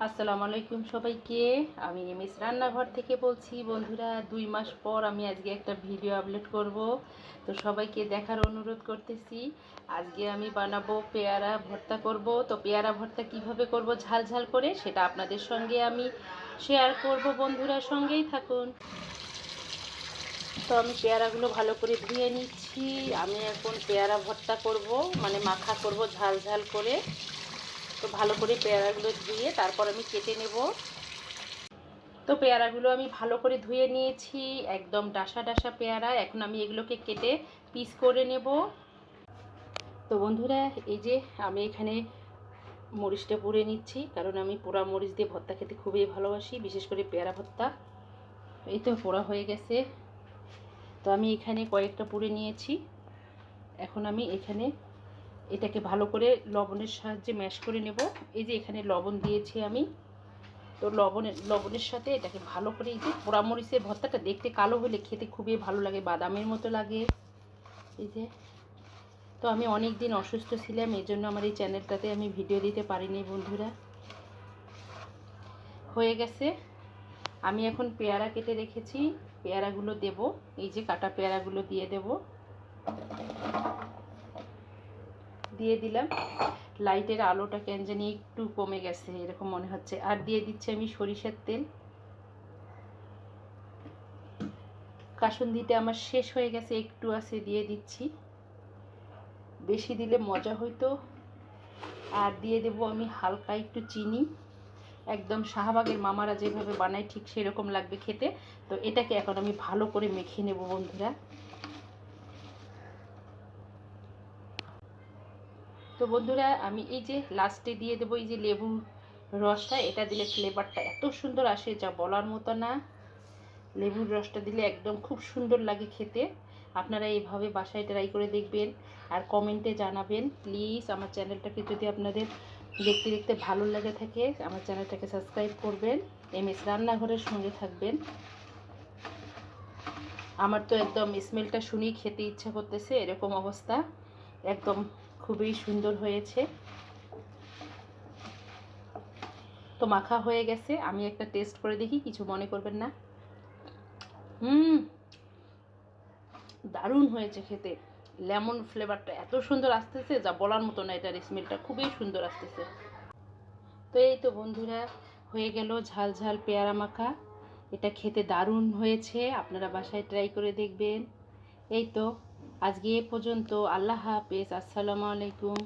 আসসালামু আলাইকুম সবাইকে। আমি এমএস রান্নাঘর থেকে বলছি। বন্ধুরা, 2 মাস পর আমি আজকে একটা ভিডিও আপলোড করব, তো সবাইকে দেখার অনুরোধ করতেছি। আজকে আমি বানাবো পেয়ারা ভর্তা করব। তো পেয়ারা ভর্তা কিভাবে করব ঝাল ঝাল করে, সেটা আপনাদের সঙ্গে আমি শেয়ার করব। বন্ধুরা, সঙ্গেই থাকুন। তো আমি পেয়ারাগুলো ভালো করে ধুয়ে নিচ্ছি। আমি এখন পেয়ারা ভর্তা করব, মানে মাখা করব ঝাল ঝাল করে। তো ভালো করে পেয়ারাগুলো ধুয়ে তারপর আমি কেটে নেব। তো পেয়ারাগুলো আমি ভালো করে ধুয়ে নিয়েছি, একদম ডাসা ডাসা পেয়ারা। এখন আমি এগুলোকে কেটে পিস করে নেব। তো বন্ধুরা, এই যে আমি এখানে মরিচটা পুড়ে নিচ্ছি, কারণ আমি পোড়া মরিচ দিয়ে ভর্তা খেতে খুবই ভালোবাসি, বিশেষ করে পেয়ারা ভর্তা। এই তো পোড়া হয়ে গেছে। তো আমি এখানে কয়েকটা পুড়ে নিয়েছি। এখন আমি এখানে এটাকে ভালো করে লবণের সাহায্যে ম্যাশ করে নেব। এই যে এখানে লবণ দিয়েছি আমি। তো লবণের সাথে এটাকে ভালো করে, এই যে পোড়ামরিচের ভর্তাটা দেখতে কালো হলে খেতে খুবই ভালো লাগে, বাদামের মতো লাগে। এই যে, তো আমি অনেক দিন অসুস্থ ছিলাম, এই জন্য আমার এই চ্যানেলটাতে আমি ভিডিও দিতে পারিনি। বন্ধুরা, হয়ে গেছে। আমি এখন পেয়ারা কেটে রেখেছি, পেয়ারাগুলো দেব। এই যে কাটা পেয়ারাগুলো দিয়ে দেব, দিয়ে দিলাম। লাইটের আলোটা কেন জানি একটু কমে গেছে, এরকম মনে হচ্ছে। আর দিয়ে দিচ্ছি আমি সরিষার তেল। কাসুন্দিটা আমার শেষ হয়ে গেছে, একটু আছে, দিয়ে দিচ্ছি। বেশি দিলে মজা হইতো। আর দিয়ে দেব আমি হালকা একটু চিনি। একদম শাহবাগের মামারা যেভাবে বানায় ঠিক সেরকম লাগবে খেতে। তো এটাকে এখন আমি ভালো করে মেখে নেব বন্ধুরা। তো বন্ধুরা, আমি এই যে লাস্টে দিয়ে দেবো এই যে লেবু রসটা। এটা দিলে ফ্লেভারটা এত সুন্দর আসে, যা বলার মতো না। লেবুর রসটা দিলে একদম খুব সুন্দর লাগে খেতে। আপনারা এইভাবে বাসায় ট্রাই করে দেখবেন আর কমেন্টে জানাবেন প্লিজ। আমার চ্যানেলটাকে যদি আপনাদের দেখতে দেখতে ভালো লেগে থাকে, আমার চ্যানেলটাকে সাবস্ক্রাইব করবেন, এমএস রান্নাঘরের সঙ্গে থাকবেন। আমার তো একদম স্মেলটা শুনেই খেতে ইচ্ছা করতেছে, এরকম অবস্থা। একদম খুবই সুন্দর হয়েছে। তো মাখা হয়ে গেছে, আমি একটা টেস্ট করে দেখি, কিছু মনে করবেন না। দারুণ হয়েছে খেতে। লেমন ফ্লেভারটা এত সুন্দর আসতেছে, যা বলার মতো না। এটার স্মেলটা খুবই সুন্দর আসতেছে। তো এই তো বন্ধুরা, হয়ে গেল ঝাল ঝাল পেয়ারা মাখা। এটা খেতে দারুণ হয়েছে, আপনারা বাসায় ট্রাই করে দেখবেন। এই তো আজকে এ পর্যন্ত। আল্লাহ হাফেজ, আসসালামু আলাইকুম।